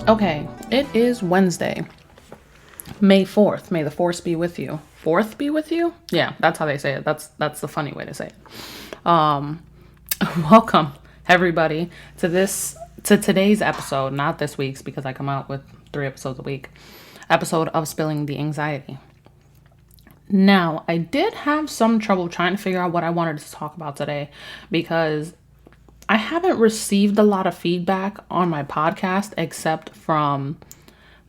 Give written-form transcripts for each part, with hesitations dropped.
Okay, it is Wednesday, May 4th. May the force be with you. Fourth be with you? Yeah, that's how they say it. That's the funny way to say it. Welcome everybody to today's episode, not this week's because I come out with 3 episodes a week. Episode of Spilling the Anxiety. Now, I did have some trouble trying to figure out what I wanted to talk about today because I haven't received a lot of feedback on my podcast except from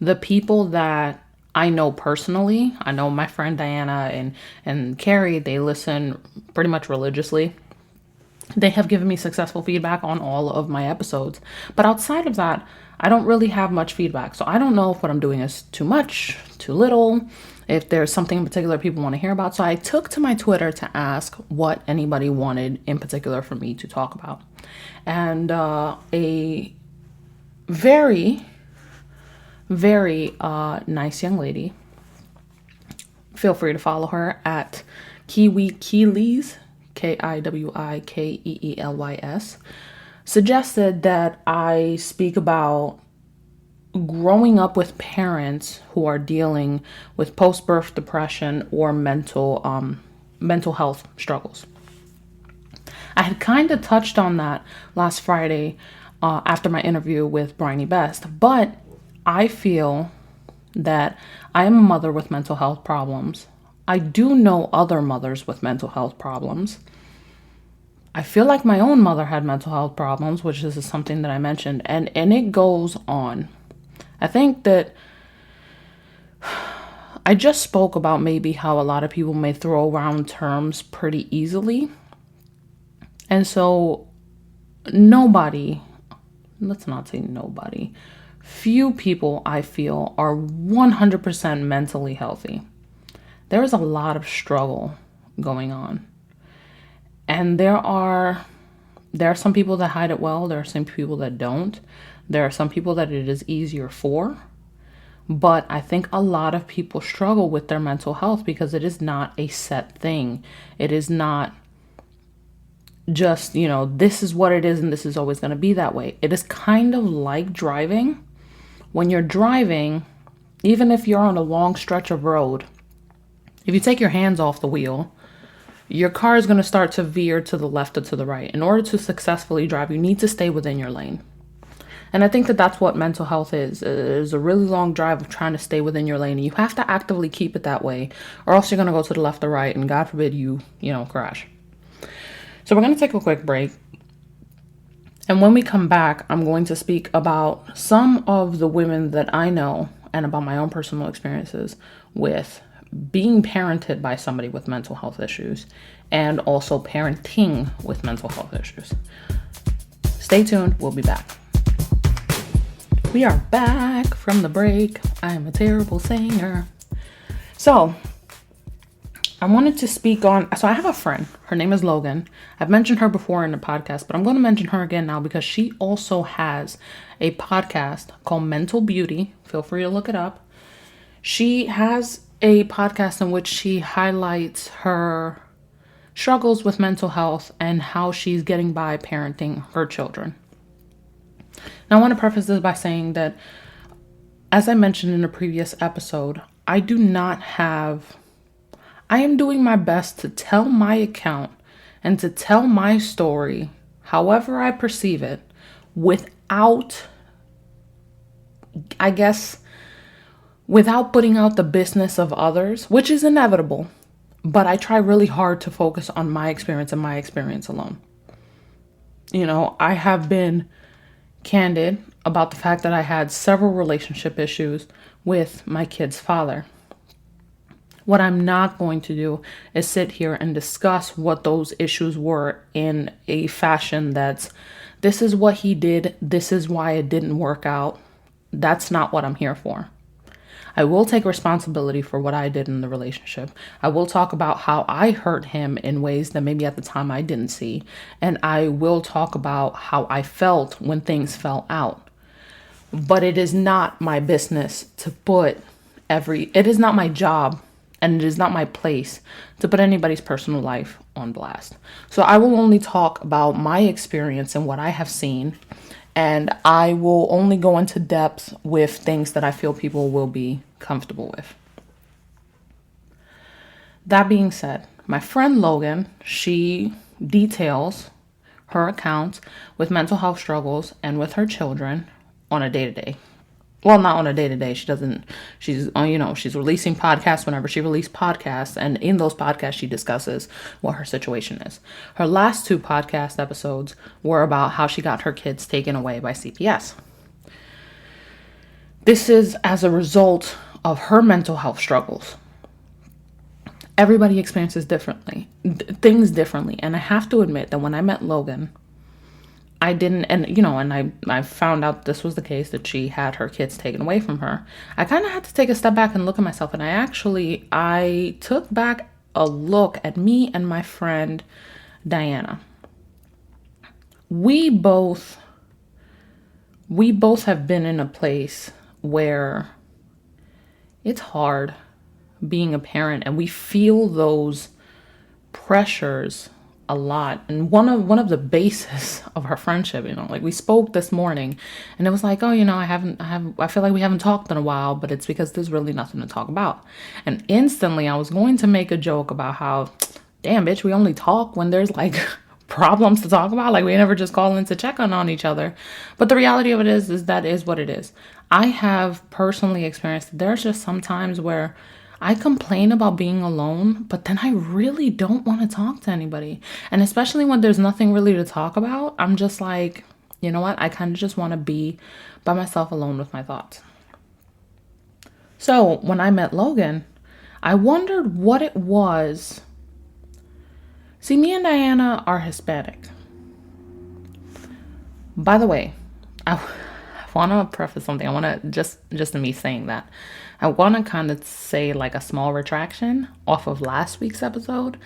the people that I know personally. I know my friend Diana and Carrie, they listen pretty much religiously. They have given me successful feedback on all of my episodes. But outside of that, I don't really have much feedback. So I don't know if what I'm doing is too much, too little, if there's something in particular people want to hear about. So I took to my Twitter to ask what anybody wanted in particular for me to talk about. And a very, very nice young lady, feel free to follow her at Kiwi Keeleys, KIWIKEELYS, suggested that I speak about growing up with parents who are dealing with post-birth depression or mental health struggles. I had kind of touched on that last Friday after my interview with Bryony Best, but I feel that I am a mother with mental health problems. I do know other mothers with mental health problems. I feel like my own mother had mental health problems, which is something that I mentioned, and it goes on. I think that I just spoke about maybe how a lot of people may throw around terms pretty easily. And so let's not say nobody, few people I feel are 100% mentally healthy. There is a lot of struggle going on. And there are some people that hide it well. There are some people that don't. There are some people that it is easier for. But I think a lot of people struggle with their mental health because it is not a set thing. It is not just, this is what it is and this is always going to be that way. It is kind of like driving. When you're driving, even if you're on a long stretch of road, if you take your hands off the wheel, your car is going to start to veer to the left or to the right. In order to successfully drive, you need to stay within your lane. And I think that that's what mental health is. It is a really long drive of trying to stay within your lane. And you have to actively keep it that way, or else you're going to go to the left or right, and God forbid you crash. So we're going to take a quick break. And when we come back, I'm going to speak about some of the women that I know and about my own personal experiences with being parented by somebody with mental health issues and also parenting with mental health issues. Stay tuned. We'll be back. We are back from the break. I am a terrible singer. So I wanted to speak on, so I have a friend, her name is Logan. I've mentioned her before in the podcast, but I'm going to mention her again now because she also has a podcast called Mental Beauty. Feel free to look it up. She has a podcast in which she highlights her struggles with mental health and how she's getting by parenting her children. Now, I want to preface this by saying that, as I mentioned in a previous episode, I am doing my best to tell my account and to tell my story however I perceive it without putting out the business of others, which is inevitable. But I try really hard to focus on my experience and my experience alone. I have been candid about the fact that I had several relationship issues with my kid's father. What I'm not going to do is sit here and discuss what those issues were in a fashion that's, this is what he did, this is why it didn't work out. That's not what I'm here for. I will take responsibility for what I did in the relationship. I will talk about how I hurt him in ways that maybe at the time I didn't see. And I will talk about how I felt when things fell out. But it is not my business to it is not my job. And it is not my place to put anybody's personal life on blast. So I will only talk about my experience and what I have seen And I will only go into depth with things that I feel people will be comfortable with. That being said, my friend Logan, she details her account with mental health struggles and with her children on a day-to-day. Well, not on a day-to-day. She's releasing podcasts whenever she releases podcasts. And in those podcasts, she discusses what her situation is. Her last 2 podcast episodes were about how she got her kids taken away by CPS. This is as a result of her mental health struggles. Everybody experiences things differently. And I have to admit that when I met Logan, I didn't, and I found out this was the case, that she had her kids taken away from her. I kind of had to take a step back and look at myself. And I took back a look at me and my friend Diana. We both have been in a place where it's hard being a parent, and we feel those pressures a lot. And one of the bases of our friendship, like we spoke this morning, and it was like, I feel like we haven't talked in a while, but it's because there's really nothing to talk about. And instantly I was going to make a joke about how, damn bitch, we only talk when there's like problems to talk about. Like we never just call in to check on each other. But the reality of it is that is what it is. I have personally experienced, there's just some times where I complain about being alone, but then I really don't want to talk to anybody. And especially when there's nothing really to talk about, I'm just like, you know what? I kind of just want to be by myself alone with my thoughts. So when I met Logan, I wondered what it was. See, me and Diana are Hispanic. By the way, I want to preface something. I want to, just in me saying that, I want to kind of say like a small retraction off of last week's episode.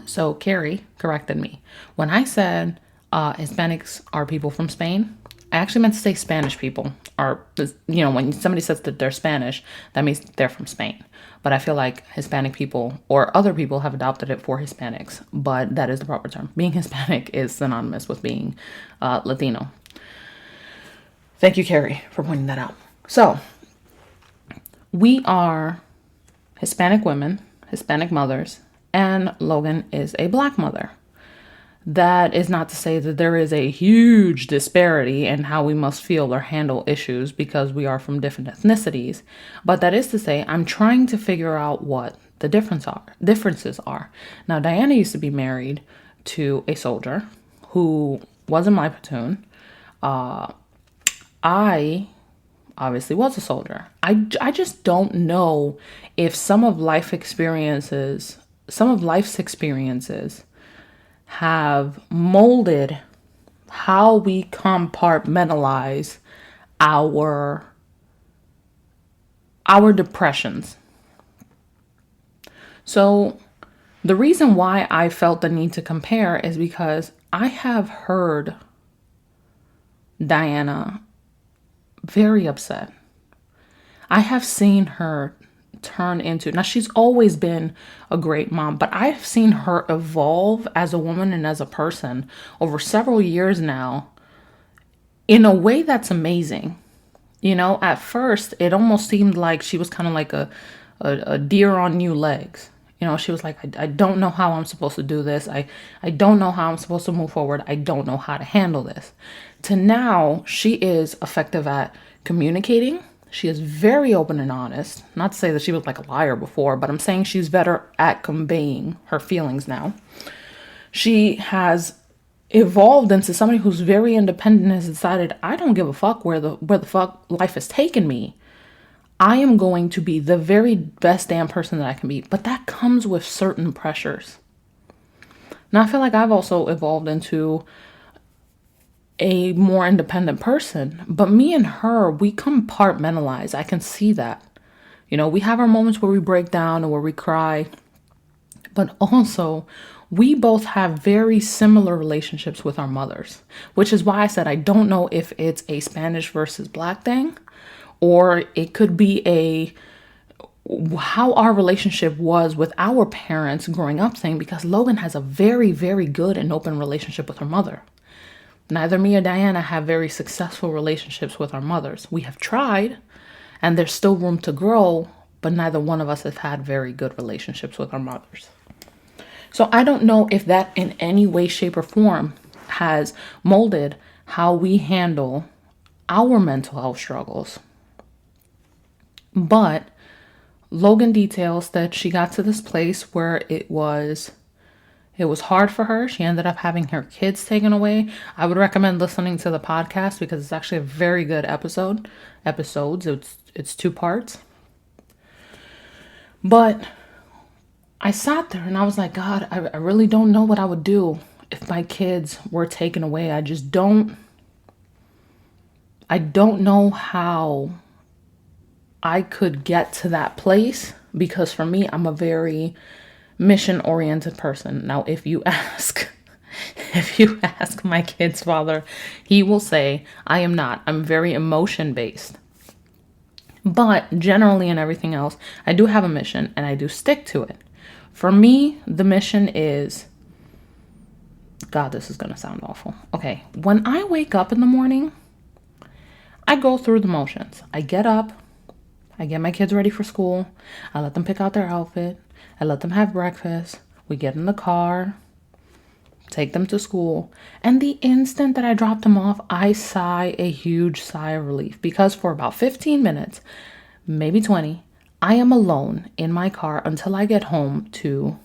So Carrie corrected me. When I said Hispanics are people from Spain, I actually meant to say Spanish people are, when somebody says that they're Spanish, that means they're from Spain. But I feel like Hispanic people or other people have adopted it for Hispanics, but that is the proper term. Being Hispanic is synonymous with being Latino. Thank you, Carrie, for pointing that out. So we are Hispanic women, Hispanic mothers, and Logan is a Black mother. That is not to say that there is a huge disparity in how we must feel or handle issues because we are from different ethnicities. But that is to say, I'm trying to figure out what the differences are. Now, Diana used to be married to a soldier who was in my platoon. I obviously was a soldier. I just don't know if some of life's experiences have molded how we compartmentalize our depressions. So the reason why I felt the need to compare is because I have heard Diana very upset. I have seen her turn into, now she's always been a great mom, but I've seen her evolve as a woman and as a person over several years now in a way that's amazing. At first it almost seemed like she was kind of like a deer on new legs. She was like, I don't know how I'm supposed to do this. I don't know how I'm supposed to move forward. I don't know how to handle this. To now, she is effective at communicating. She is very open and honest. Not to say that she was like a liar before, but I'm saying she's better at conveying her feelings now. She has evolved into somebody who's very independent and has decided, I don't give a fuck where the fuck life has taken me. I am going to be the very best damn person that I can be. But that comes with certain pressures. Now, I feel like I've also evolved into a more independent person. But me and her, we compartmentalize. I can see that. We have our moments where we break down and where we cry. But also, we both have very similar relationships with our mothers. Which is why I said I don't know if it's a Spanish versus Black thing. Or it could be how our relationship was with our parents growing up thing, because Logan has a very, very good and open relationship with her mother. Neither me or Diana have very successful relationships with our mothers. We have tried, and there's still room to grow, but neither one of us have had very good relationships with our mothers. So I don't know if that in any way, shape, or form has molded how we handle our mental health struggles. But Logan details that she got to this place where it was hard for her. She ended up having her kids taken away. I would recommend listening to the podcast because it's actually a very good episodes. It's 2 parts. But I sat there and I was like, God, I really don't know what I would do if my kids were taken away. I don't know how I could get to that place, because for me, I'm a very mission-oriented person. Now, if you ask my kid's father, he will say, I am not. I'm very emotion-based. But generally in everything else, I do have a mission and I do stick to it. For me, the mission is, God, this is going to sound awful. Okay, when I wake up in the morning, I go through the motions. I get up, I get my kids ready for school, I let them pick out their outfit, I let them have breakfast, we get in the car, take them to school, and the instant that I drop them off, I sigh a huge sigh of relief, because for about 15 minutes, maybe 20, I am alone in my car until I get home to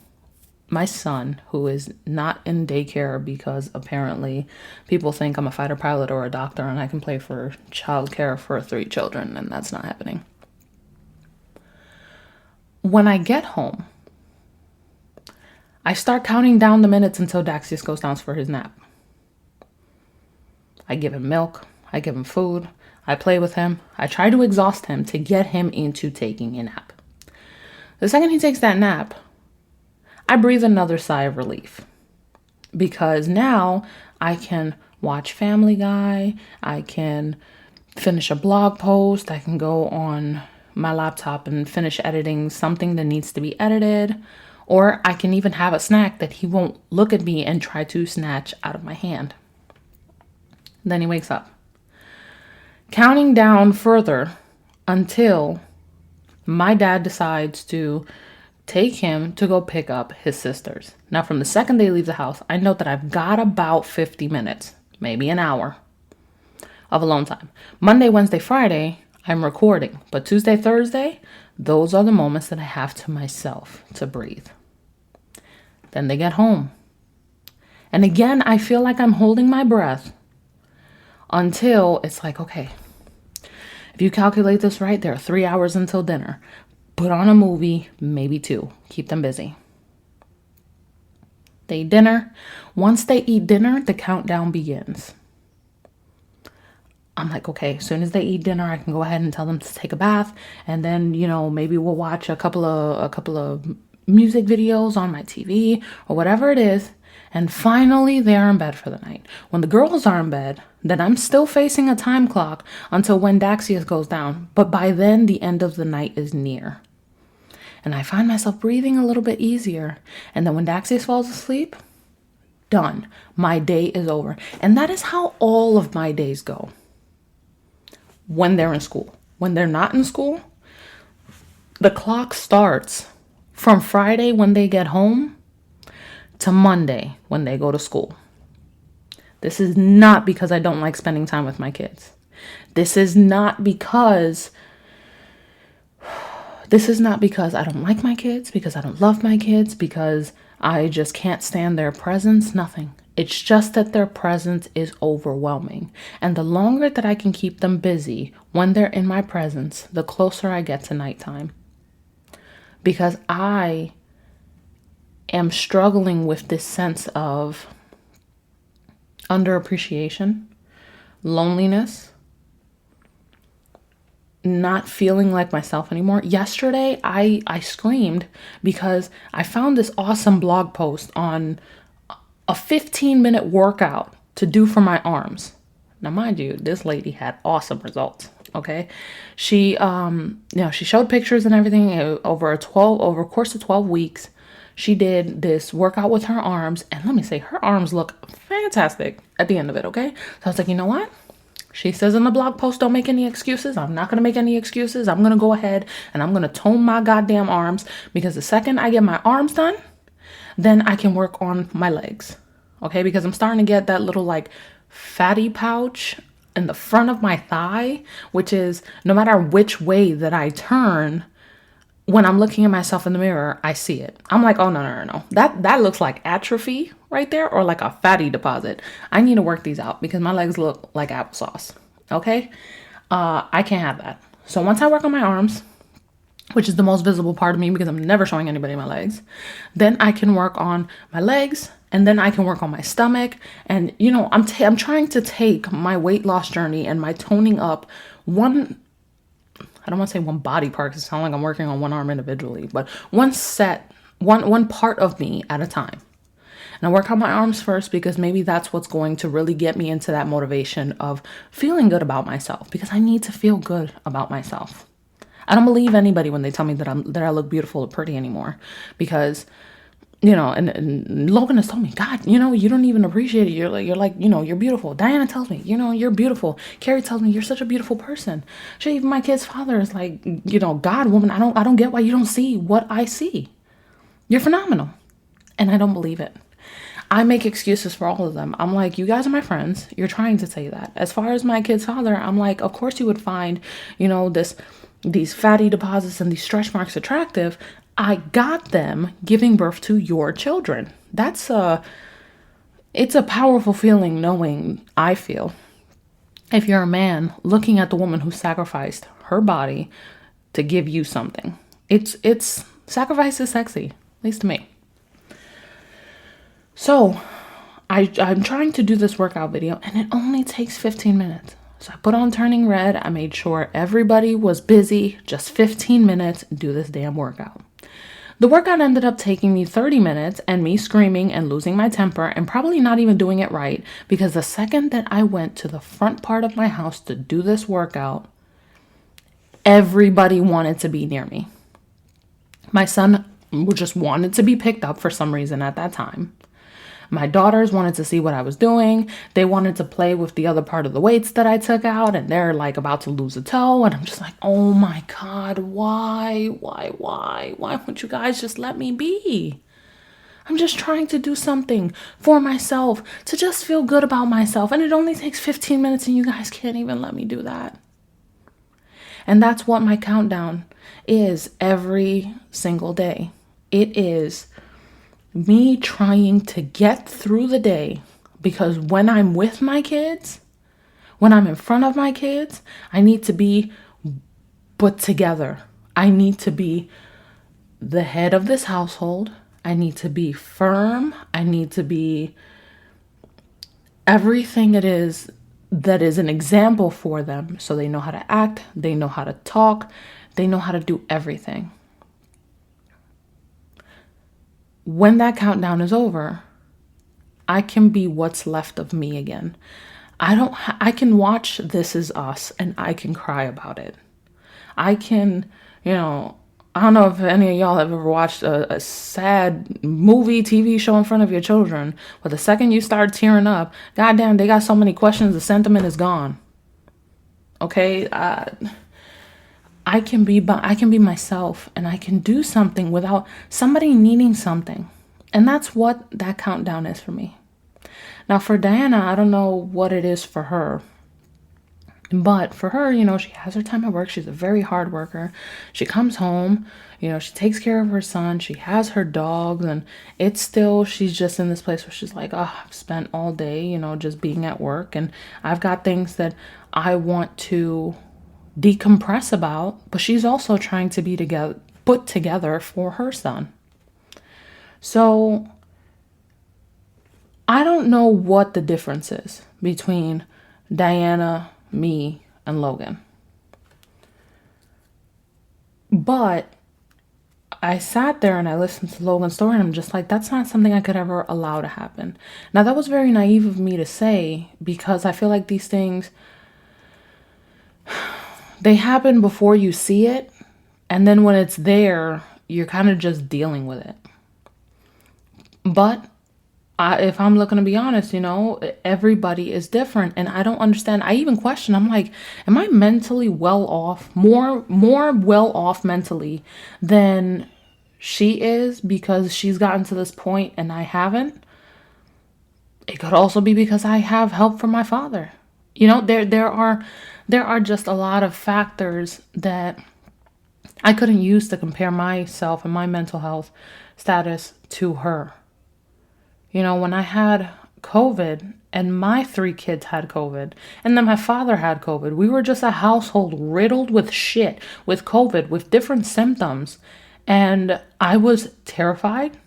my son, who is not in daycare because apparently people think I'm a fighter pilot or a doctor and I can play for childcare for 3 children, and that's not happening. When I get home, I start counting down the minutes until Daxius goes down for his nap. I give him milk, I give him food, I play with him, I try to exhaust him to get him into taking a nap. The second he takes that nap, I breathe another sigh of relief, because now I can watch Family Guy, I can finish a blog post, I can go on my laptop and finish editing something that needs to be edited, or I can even have a snack that he won't look at me and try to snatch out of my hand. Then he wakes up. Counting down further until my dad decides to take him to go pick up his sisters. Now, from the second they leave the house, I know that I've got about 50 minutes, maybe an hour of alone time. Monday, Wednesday, Friday, I'm recording. But Tuesday, Thursday, those are the moments that I have to myself to breathe. Then they get home. And again, I feel like I'm holding my breath until it's like, okay, if you calculate this right, there are 3 hours until dinner. Put on a movie, maybe 2. Keep them busy. They eat dinner. Once they eat dinner, the countdown begins. I'm like, okay, as soon as they eat dinner, I can go ahead and tell them to take a bath. And then, maybe we'll watch a couple of music videos on my TV or whatever it is. And finally, they're in bed for the night. When the girls are in bed, then I'm still facing a time clock until when Daxius goes down. But by then, the end of the night is near. And I find myself breathing a little bit easier. And then when Daxius falls asleep, done. My day is over. And that is how all of my days go when they're in school. When they're not in school, the clock starts from Friday when they get home to Monday when they go to school. This is not because I don't like spending time with my kids. This is not because I don't like my kids, because I don't love my kids, because I just can't stand their presence. Nothing. It's just that their presence is overwhelming. And the longer that I can keep them busy when they're in my presence, the closer I get to nighttime. Because I am struggling with this sense of underappreciation, loneliness, not feeling like myself anymore. Yesterday, I screamed because I found this awesome blog post on a 15-minute workout to do for my arms. Now, mind you, this lady had awesome results. Okay. She showed pictures and everything over a course of 12 weeks. She did this workout with her arms, and let me say, her arms look fantastic at the end of it, okay? So I was like, you know what? She says in the blog post, don't make any excuses. I'm not going to make any excuses. I'm going to go ahead and I'm going to tone my goddamn arms, because the second I get my arms done, then I can work on my legs. Okay? Because I'm starting to get that little like fatty pouch in the front of my thigh, which is no matter which way that I turn, when I'm looking at myself in the mirror, I see it. I'm like, oh, no. That looks like atrophy right there, or like a fatty deposit. I need to work these out because my legs look like applesauce. Okay? I can't have that. So once I work on my arms, which is the most visible part of me because I'm never showing anybody my legs, then I can work on my legs, and then I can work on my stomach. And, you know, I'm trying to take my weight loss journey and my toning up I don't want to say one body part because it sounds like I'm working on one arm individually, but one part of me at a time. And I work on my arms first because maybe that's what's going to really get me into that motivation of feeling good about myself, because I need to feel good about myself. I don't believe anybody when they tell me that I look beautiful or pretty anymore, because, you know, and Logan has told me, God, you know, you don't even appreciate it. You're like, you know, you're beautiful. Diana tells me, you know, you're beautiful. Carrie tells me you're such a beautiful person. Shit, even my kid's father is like, you know, God, woman, I don't get why you don't see what I see. You're phenomenal. And I don't believe it. I make excuses for all of them. I'm like, you guys are my friends. You're trying to say that. As far as my kid's father, I'm like, of course you would find, you know, these fatty deposits and these stretch marks attractive. I got them giving birth to your children. It's a powerful feeling knowing, I feel, if you're a man looking at the woman who sacrificed her body to give you something. It's sacrifice is sexy, at least to me. So I'm trying to do this workout video, and it only takes 15 minutes. So I put on Turning Red. I made sure everybody was busy. Just 15 minutes, do this damn workout. The workout ended up taking me 30 minutes and me screaming and losing my temper and probably not even doing it right, because the second that I went to the front part of my house to do this workout, everybody wanted to be near me. My son just wanted to be picked up for some reason at that time. My daughters wanted to see what I was doing. They wanted to play with the other part of the weights that I took out, and they're like about to lose a toe. And I'm just like, oh my God, why? Why won't you guys just let me be? I'm just trying to do something for myself, to just feel good about myself. And it only takes 15 minutes and you guys can't even let me do that. And that's what my countdown is every single day. It is me trying to get through the day, because when I'm with my kids, when I'm in front of my kids, I need to be put together. I need to be the head of this household. I need to be firm. I need to be everything it is that is an example for them, so they know how to act, they know how to talk, they know how to do everything. When that countdown is over, I can be what's left of me again. I can watch This Is Us and I can cry about it. I can, you know, I don't know if any of y'all have ever watched a sad movie, TV show in front of your children, but the second you start tearing up, goddamn, they got so many questions, the sentiment is gone. Okay? I can be myself, and I can do something without somebody needing something. And that's what that countdown is for me. Now for Diana, I don't know what it is for her. But for her, you know, she has her time at work. She's a very hard worker. She comes home, you know, she takes care of her son. She has her dogs, and she's just in this place where she's like, oh, I've spent all day, you know, just being at work, and I've got things that I want to decompress about, but she's also trying to put together for her son. So I don't know what the difference is between Diana, me, and Logan. But I sat there and I listened to Logan's story, and I'm just like, that's not something I could ever allow to happen. Now, that was very naive of me to say, because I feel like these things, they happen before you see it, and then when it's there, you're kind of just dealing with it. But if I'm looking to be honest, everybody is different, and I don't understand. I even question. I'm like, am I mentally well off, more well off mentally than she is because she's gotten to this point and I haven't? It could also be because I have help from my father. There are just a lot of factors that I couldn't use to compare myself and my mental health status to her. When I had COVID and my 3 kids had COVID and then my father had COVID, we were just a household riddled with shit, with COVID, with different symptoms. And I was terrified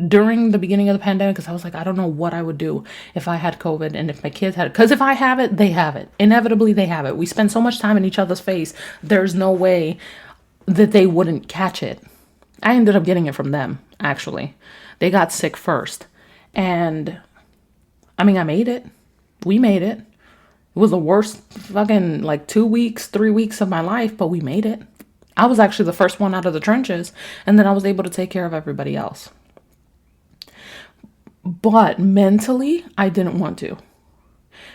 during the beginning of the pandemic because I was like, I don't know what I would do if I had COVID and if my kids had it. Because if I have it, they have it. Inevitably, they have it. We spend so much time in each other's face. There's no way that they wouldn't catch it. I ended up getting it from them, actually. They got sick first. And I made it. We made it. It was the worst fucking 2 weeks, 3 weeks of my life, but we made it. I was actually the first one out of the trenches, and then I was able to take care of everybody else. But mentally, I didn't want to.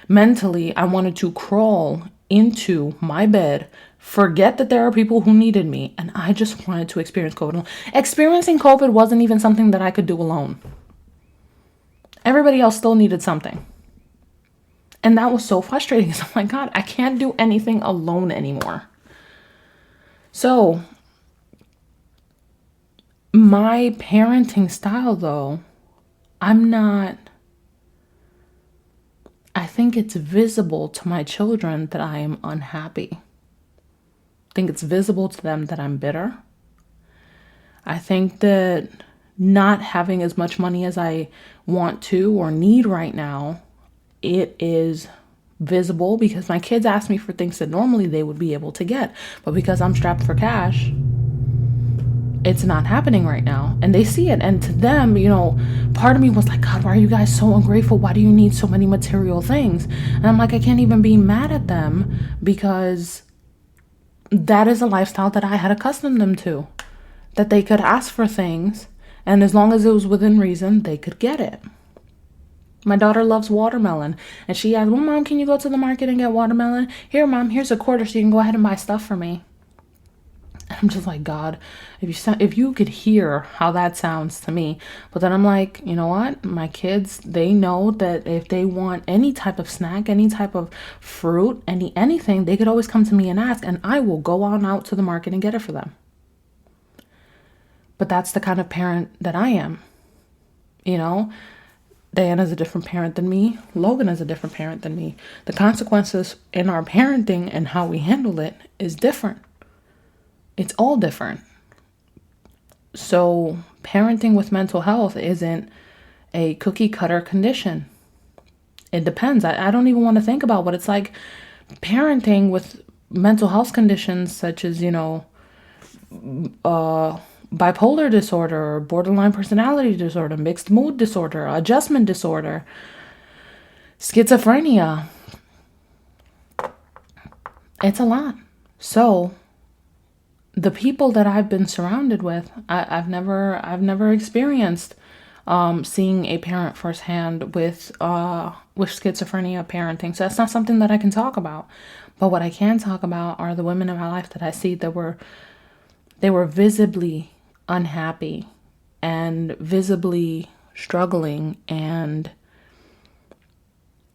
Mentally, I wanted to crawl into my bed, forget that there are people who needed me, and I just wanted to experience COVID alone. Experiencing COVID wasn't even something that I could do alone. Everybody else still needed something. And that was so frustrating. So I'm like, God, I can't do anything alone anymore. So my parenting style, though, I think it's visible to my children that I am unhappy. I think it's visible to them that I'm bitter. I think that not having as much money as I want to or need right now, it is visible because my kids ask me for things that normally they would be able to get. But because I'm strapped for cash, it's not happening right now. And they see it. And to them, part of me was like, God, why are you guys so ungrateful? Why do you need so many material things? And I'm like, I can't even be mad at them because that is a lifestyle that I had accustomed them to. That they could ask for things, and as long as it was within reason, they could get it. My daughter loves watermelon, and she asked, well, Mom, can you go to the market and get watermelon? Here, Mom, here's a quarter so you can go ahead and buy stuff for me. And I'm just like, God, if you could hear how that sounds to me. But then I'm like, you know what? My kids, they know that if they want any type of snack, any type of fruit, anything, they could always come to me and ask, and I will go on out to the market and get it for them. But that's the kind of parent that I am. Diana's a different parent than me. Logan is a different parent than me. The consequences in our parenting and how we handle it is different. It's all different. So parenting with mental health isn't a cookie cutter condition. It depends. I don't even want to think about what it's like parenting with mental health conditions such as, bipolar disorder, or borderline personality disorder, mixed mood disorder, adjustment disorder, schizophrenia. It's a lot. So the people that I've been surrounded with, I've never experienced seeing a parent firsthand with schizophrenia parenting. So that's not something that I can talk about. But what I can talk about are the women in my life that I see that they were visibly unhappy and visibly struggling, and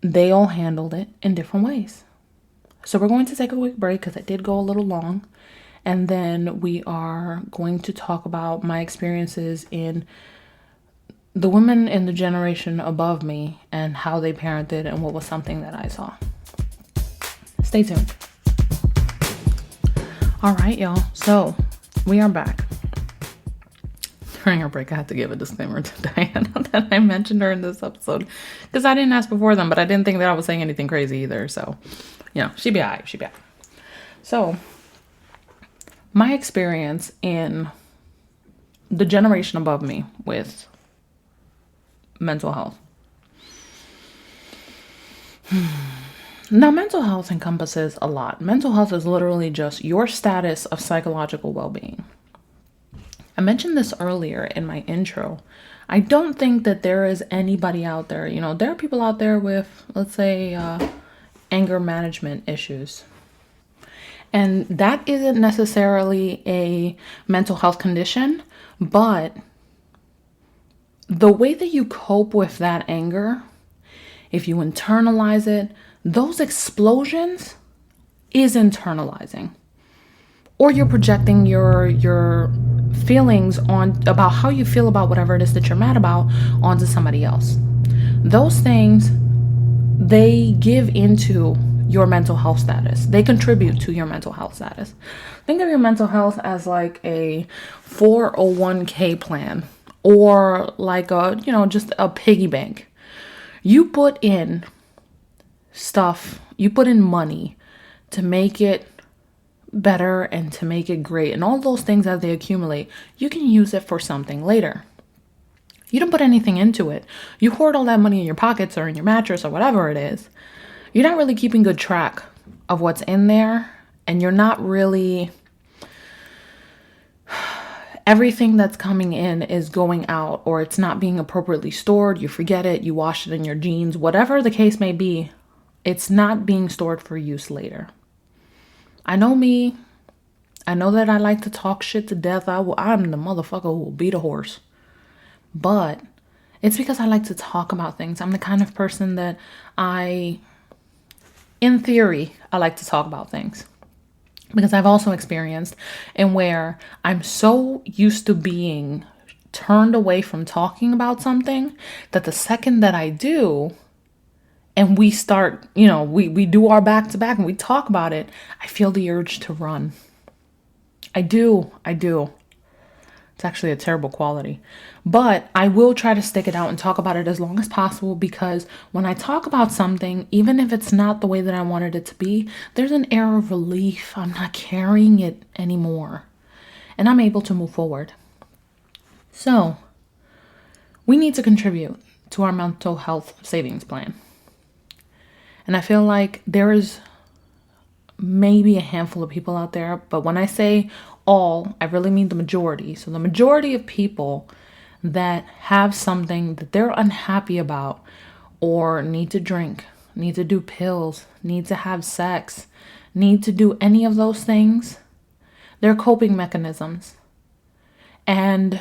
they all handled it in different ways. So we're going to take a quick break because it did go a little long, and then we are going to talk about my experiences in the women in the generation above me and how they parented and what was something that I saw. Stay tuned. All right, y'all. So we are back. During our break, I had to give a disclaimer to Diana that I mentioned her in this episode because I didn't ask before them, but I didn't think that I was saying anything crazy either. So, she'd be all right. She'd be all right. So, my experience in the generation above me with mental health. Now, mental health encompasses a lot. Mental health is literally just your status of psychological well-being. I mentioned this earlier in my intro. I don't think that there is anybody out there, there are people out there with, let's say, anger management issues. And that isn't necessarily a mental health condition, but the way that you cope with that anger, if you internalize it, those explosions is internalizing. Or you're projecting your feelings on about how you feel about whatever it is that you're mad about onto somebody else. Those things, they give into your mental health status. They contribute to your mental health status. Think of your mental health as like a 401k plan or like just a piggy bank. You put in stuff, you put in money to make it better and to make it great. And all those things, as they accumulate, you can use it for something later. You don't put anything into it. You hoard all that money in your pockets or in your mattress or whatever it is. You're not really keeping good track of what's in there. And you're not really... Everything that's coming in is going out, or it's not being appropriately stored. You forget it. You wash it in your jeans. Whatever the case may be, it's not being stored for use later. I know me. I know that I like to talk shit to death. I'm the motherfucker who will beat a horse. But it's because I like to talk about things. I'm the kind of person that in theory, I like to talk about things. Because I've also experienced in where I'm so used to being turned away from talking about something that the second that I do, and we start, we do our back to back and we talk about it, I feel the urge to run. I do. It's actually a terrible quality. But I will try to stick it out and talk about it as long as possible, because when I talk about something, even if it's not the way that I wanted it to be, there's an air of relief. I'm not carrying it anymore. And I'm able to move forward. So, we need to contribute to our mental health savings plan. And I feel like there is maybe a handful of people out there, but when I say all, I really mean the majority. So the majority of people that have something that they're unhappy about, or need to drink, need to do pills, need to have sex, need to do any of those things, they're coping mechanisms. And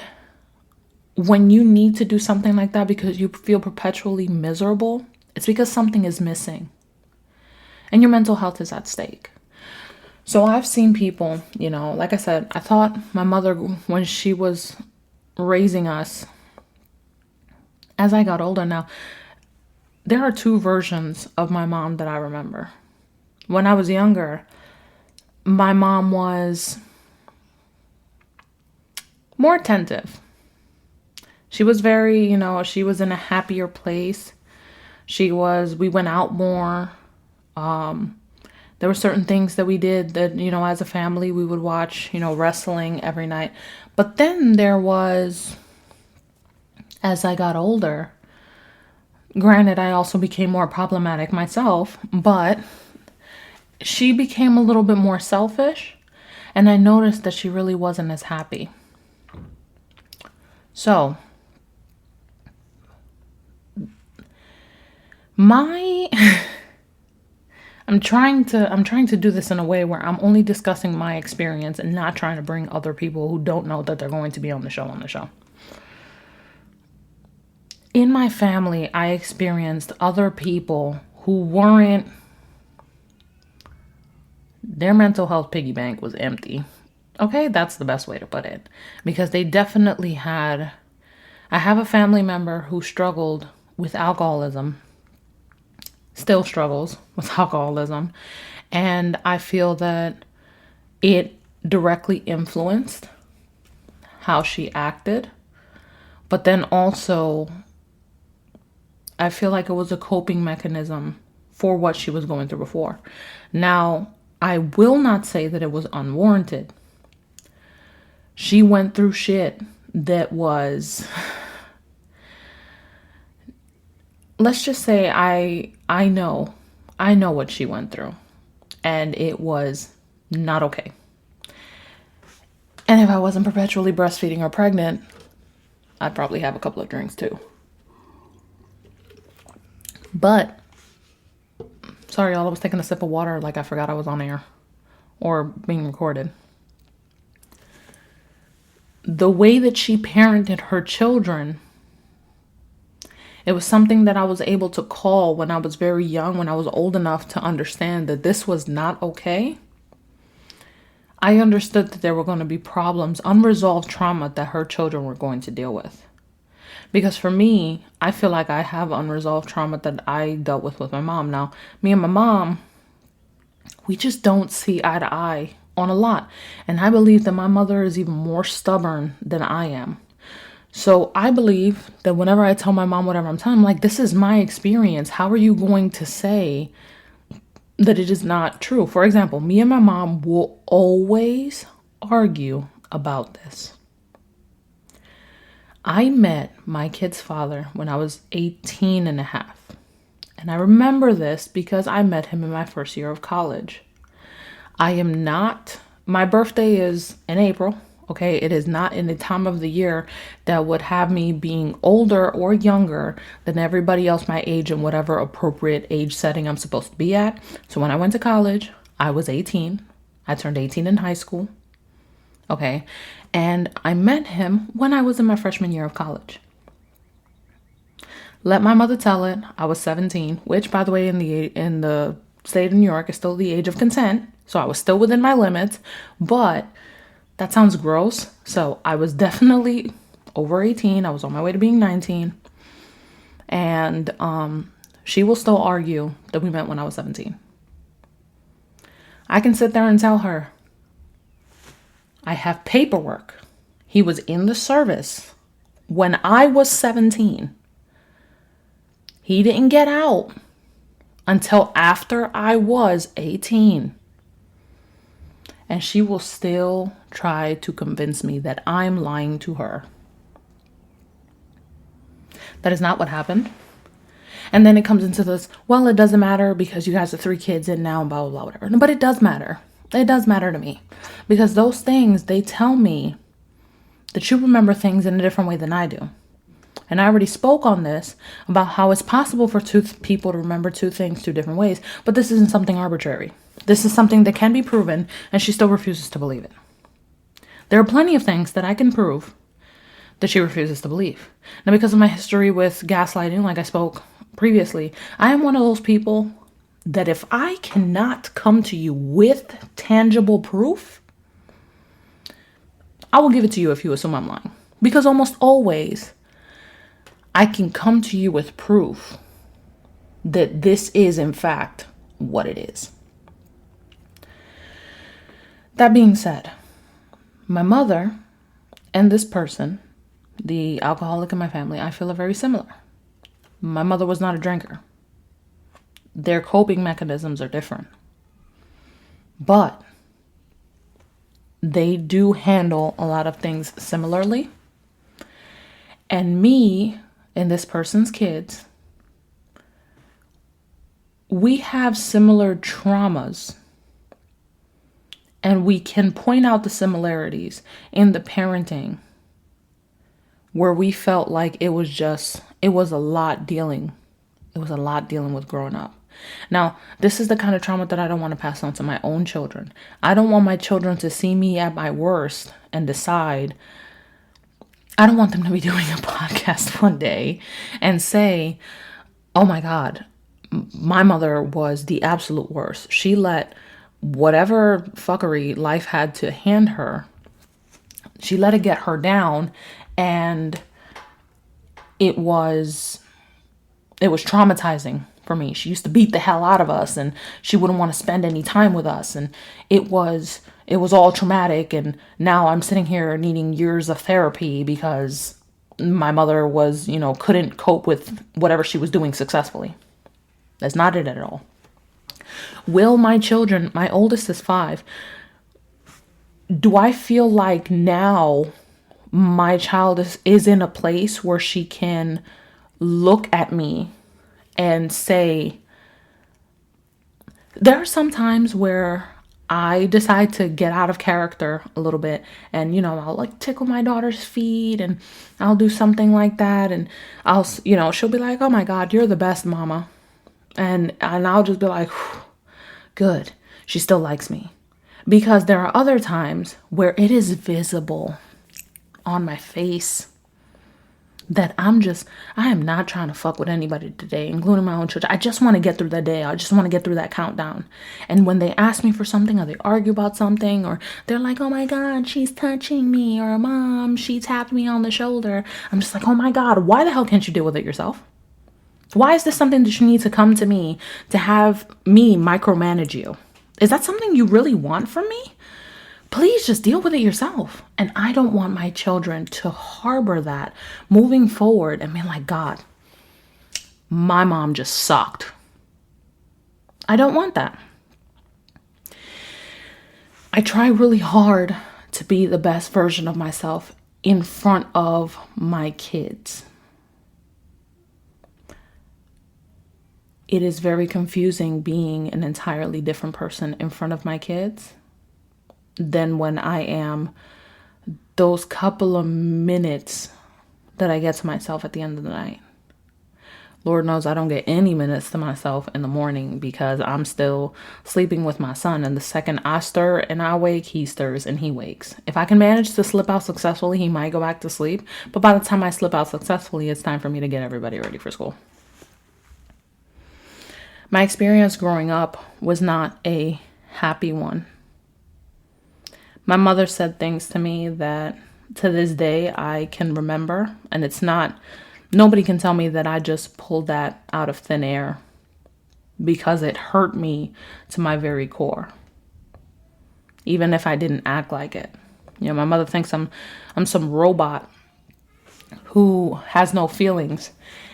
when you need to do something like that because you feel perpetually miserable, it's because something is missing. And your mental health is at stake. So I've seen people, like I said, I thought my mother, when she was raising us, as I got older now, there are two versions of my mom that I remember. When I was younger, my mom was more attentive. She was very, she was in a happier place. We went out more. There were certain things that we did that, as a family, we would watch, wrestling every night. But then there was, as I got older, granted, I also became more problematic myself, but she became a little bit more selfish. And I noticed that she really wasn't as happy. So, I'm trying to do this in a way where I'm only discussing my experience and not trying to bring other people who don't know that they're going to be on the show. In my family, I experienced other people who weren't, their mental health piggy bank was empty. Okay, that's the best way to put it. Because they definitely I have a family member who struggled with alcoholism, still struggles with alcoholism. And I feel that it directly influenced how she acted. But then also, I feel like it was a coping mechanism for what she was going through before. Now, I will not say that it was unwarranted. She went through shit that was... Let's just say I know what she went through, and it was not okay. And if I wasn't perpetually breastfeeding or pregnant, I'd probably have a couple of drinks too. But, sorry, y'all, I was taking a sip of water like I forgot I was on air or being recorded. The way that she parented her children, it was something that I was able to call when I was very young, when I was old enough to understand that this was not okay. I understood that there were going to be problems, unresolved trauma that her children were going to deal with. Because for me, I feel like I have unresolved trauma that I dealt with my mom. Now, me and my mom, we just don't see eye to eye on a lot. And I believe that my mother is even more stubborn than I am. So I believe that whenever I tell my mom whatever I'm telling, I'm like, this is my experience. How are you going to say that it is not true? For example, me and my mom will always argue about this. I met my kid's father when I was 18 and a half. And I remember this because I met him in my first year of college. My birthday is in April. Okay, it is not in the time of the year that would have me being older or younger than everybody else my age in whatever appropriate age setting I'm supposed to be at. So when I went to college, I was 18. I turned 18 in high school. Okay, and I met him when I was in my freshman year of college. Let my mother tell it, I was 17, which, by the way, in the state of New York is still the age of consent. So I was still within my limits, but that sounds gross. So I was definitely over 18. I was on my way to being 19. And she will still argue that we met when I was 17. I can sit there and tell her, I have paperwork. He was in the service when I was 17. He didn't get out until after I was 18. And she will still try to convince me that I'm lying to her. That is not what happened. And then it comes into this, well, it doesn't matter because you guys are 3 kids in now and blah, blah, blah, whatever. But it does matter. It does matter to me. Because those things, they tell me that you remember things in a different way than I do. And I already spoke on this about how it's possible for 2 people to remember 2 things 2 different ways. But this isn't something arbitrary. This is something that can be proven, and she still refuses to believe it. There are plenty of things that I can prove that she refuses to believe. Now, because of my history with gaslighting, like I spoke previously, I am one of those people that if I cannot come to you with tangible proof, I will give it to you if you assume I'm lying. Because almost always, I can come to you with proof that this is, in fact, what it is. That being said, my mother and this person, the alcoholic in my family, I feel are very similar. My mother was not a drinker. Their coping mechanisms are different. But they do handle a lot of things similarly. And me and this person's kids, we have similar traumas. And we can point out the similarities in the parenting where we felt like it was a lot dealing with growing up. Now, this is the kind of trauma that I don't want to pass on to my own children. I don't want my children to see me at my worst and decide. I don't want them to be doing a podcast one day and say, oh my God, my mother was the absolute worst. She let whatever fuckery life had to hand her, she let it get her down, and it was traumatizing for me. She used to beat the hell out of us, and she wouldn't want to spend any time with us, and it was all traumatic. And now I'm sitting here needing years of therapy because my mother was, couldn't cope with whatever she was doing successfully. That's not it at all. Will my children, my oldest is 5, do I feel like now my child is in a place where she can look at me and say, there are some times where I decide to get out of character a little bit, and I'll like tickle my daughter's feet, and I'll do something like that, and she'll be like, "Oh my God, you're the best, mama," and I'll just be like, "Good, she still likes me," because there are other times where it is visible on my face that I am not trying to fuck with anybody today, including my own children. I just want to get through the day. I just want to get through that countdown. And when they ask me for something, or they argue about something, or they're like, "Oh my God, she's touching me," or "Mom, she tapped me on the shoulder," I'm just like, "Oh my God, why the hell can't you deal with it yourself? Why is this something that you need to come to me to have me micromanage you? Is that something you really want from me? Please just deal with it yourself." And I don't want my children to harbor that moving forward and be like, "God, my mom just sucked." I don't want that. I try really hard to be the best version of myself in front of my kids. It is very confusing being an entirely different person in front of my kids than when I am those couple of minutes that I get to myself at the end of the night. Lord knows I don't get any minutes to myself in the morning because I'm still sleeping with my son. And the second I stir and I wake, he stirs and he wakes. If I can manage to slip out successfully, he might go back to sleep. But by the time I slip out successfully, it's time for me to get everybody ready for school. My experience growing up was not a happy one. My mother said things to me that to this day I can remember, and nobody can tell me that I just pulled that out of thin air, because it hurt me to my very core, even if I didn't act like it. My mother thinks I'm some robot who has no feelings,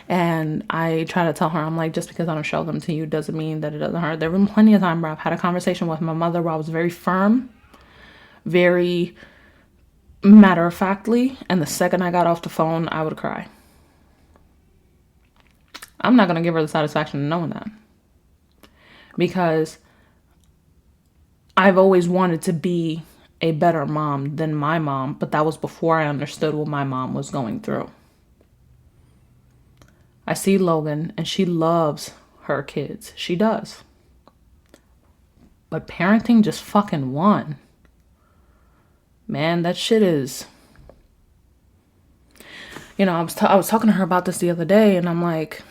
and I try to tell her, I'm like, just because I don't show them to you doesn't mean that it doesn't hurt. There have been plenty of times where I've had a conversation with my mother where I was very firm, very matter-of-factly, and the second I got off the phone, I would cry. I'm not going to give her the satisfaction of knowing that, because I've always wanted to be a better mom than my mom, but that was before I understood what my mom was going through. I see Logan, and she loves her kids. She does. But parenting just fucking won. Man, that shit is... I was talking to her about this the other day, and I'm like,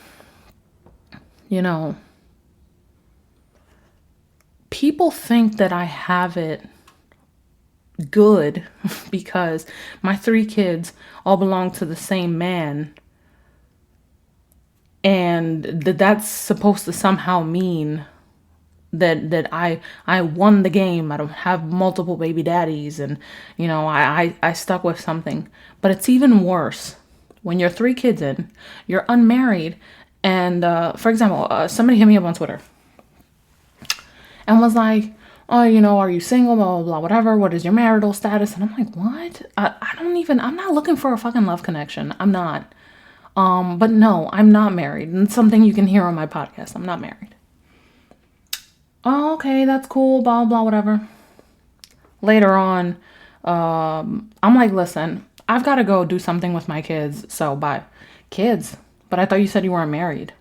people think that I have it good because my 3 kids all belong to the same man, and that's supposed to somehow mean that I won the game. I don't have multiple baby daddies, and I stuck with something. But it's even worse when you're 3 kids in, you're unmarried, and for example, somebody hit me up on Twitter and was like, "Oh, are you single, blah, blah, blah, whatever, what is your marital status?" And I'm like, what? I'm not looking for a fucking love connection. I'm not. But no, I'm not married. And it's something you can hear on my podcast. I'm not married. "Oh, okay, that's cool, blah, blah, whatever." Later on, I'm like, "Listen, I've got to go do something with my kids, so bye." "Kids? But I thought you said you weren't married."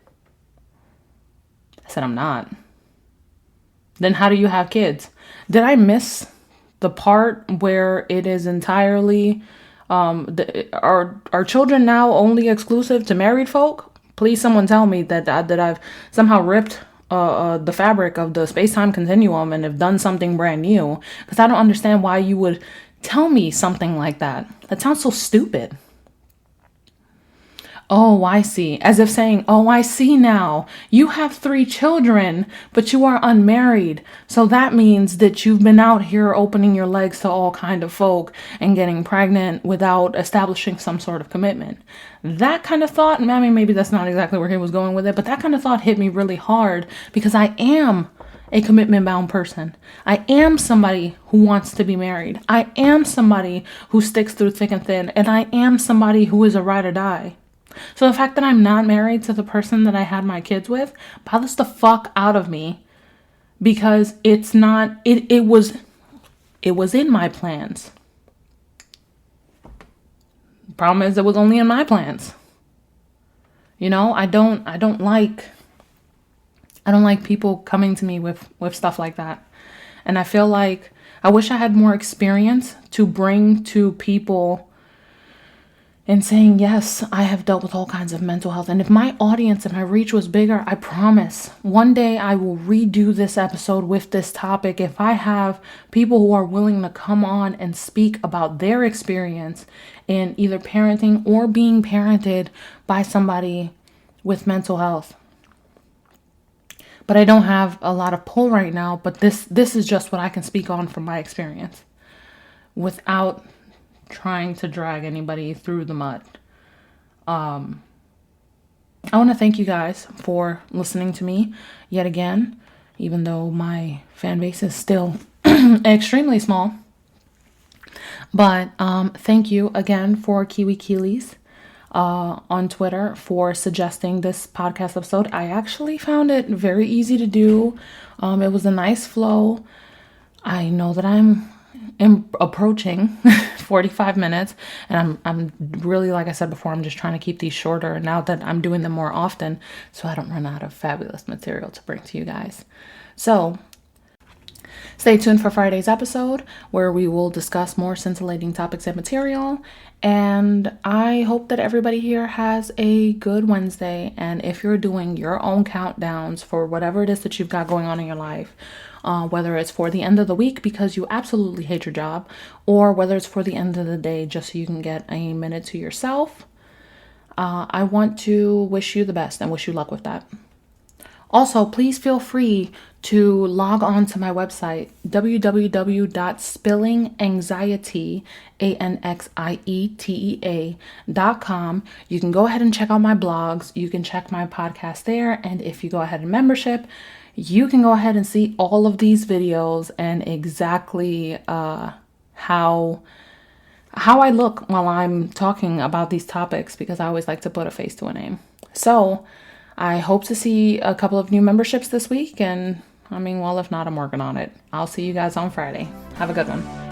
I said, "I'm not." "Then how do you have kids?" Did I miss the part where it is entirely, are children now only exclusive to married folk? Please someone tell me that I've somehow ripped the fabric of the space-time continuum and have done something brand new, because I don't understand why you would tell me something like that. That sounds so stupid. "Oh, I see." As if saying, "Oh, I see now. You have 3 children, but you are unmarried. So that means that you've been out here opening your legs to all kind of folk and getting pregnant without establishing some sort of commitment." That kind of thought, I mean, maybe that's not exactly where he was going with it, but that kind of thought hit me really hard, because I am a commitment-bound person. I am somebody who wants to be married. I am somebody who sticks through thick and thin, and I am somebody who is a ride or die. So the fact that I'm not married to the person that I had my kids with bothers the fuck out of me, because it's not, it was in my plans. Problem is, it was only in my plans. You know, I don't like people coming to me with stuff like that. And I feel like I wish I had more experience to bring to people and saying, yes, I have dealt with all kinds of mental health. And if my audience and my reach was bigger, I promise one day I will redo this episode with this topic. If I have people who are willing to come on and speak about their experience in either parenting or being parented by somebody with mental health. But I don't have a lot of pull right now, but this is just what I can speak on from my experience without trying to drag anybody through the mud. I want to thank you guys for listening to me yet again, even though my fan base is still extremely small. But thank you again for Kiwi Keelys on Twitter for suggesting this podcast episode. I actually found it very easy to do. It was a nice flow. I know that I'm approaching 45 minutes, and I'm really, like I said before, I'm just trying to keep these shorter now that I'm doing them more often, so I don't run out of fabulous material to bring to you guys. So stay tuned for Friday's episode, where we will discuss more scintillating topics and material. And I hope that everybody here has a good Wednesday. And if you're doing your own countdowns for whatever it is that you've got going on in your life, whether it's for the end of the week because you absolutely hate your job, or whether it's for the end of the day just so you can get a minute to yourself, I want to wish you the best and wish you luck with that. Also, please feel free to log on to my website, www.spillinganxietea.com. You can go ahead and check out my blogs. You can check my podcast there. And if you go ahead and membership, you can go ahead and see all of these videos and exactly how I look while I'm talking about these topics, because I always like to put a face to a name. So I hope to see a couple of new memberships this week, and if not, I'm working on it. I'll see you guys on Friday. Have a good one.